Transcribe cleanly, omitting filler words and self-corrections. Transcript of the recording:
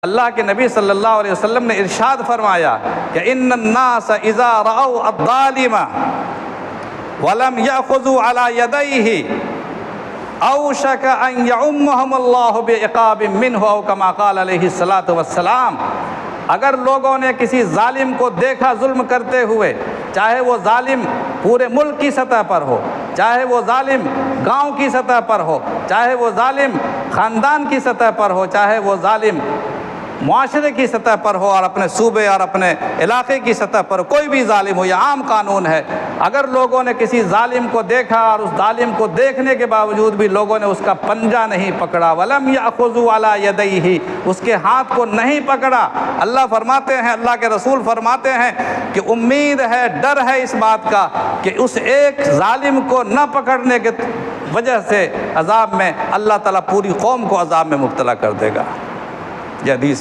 अल्लाह के नबी सल्लल्लाहु अलैहि वसल्लम ने इरशाद फरमाया कि इन्नन्नास इज़ा रअव अज़्ज़ालिमा वलम यअख़ुज़ू अला यदैहि औशक अन यउम्महुमुल्लाहु बिइक़ाबिन मिन्हु औ कमा क़ाल अलैहि सलातु वस्सलाम। अगर लोगों ने किसी जालिम को देखा जुल्म करते हुए, चाहे वो जालिम पूरे मुल्क की सतह पर हो, चाहे वो जालिम गांव की सतह पर हो, चाहे वो जालिम ख़ानदान की सतह पर हो, चाहे वो जालिम मुआशरे की सतह पर हो और अपने सूबे और अपने इलाके की सतह पर कोई भी जालिम हो, यह आम कानून है। अगर लोगों ने किसी जालिम को देखा और उस जालिम को देखने के बावजूद भी लोगों ने उसका पंजा नहीं पकड़ा, वलम यअख़ुज़ू अला यदैहि, उसके हाथ को नहीं पकड़ा, अल्लाह फरमाते हैं, अल्लाह के रसूल फरमाते हैं कि उम्मीद है, डर है इस बात का कि उस एक जालिम को न पकड़ने के वजह से अज़ाब में अल्लाह ताला पूरी कौम को अज़ाब में मुब्तला कर देगा। यह हदीस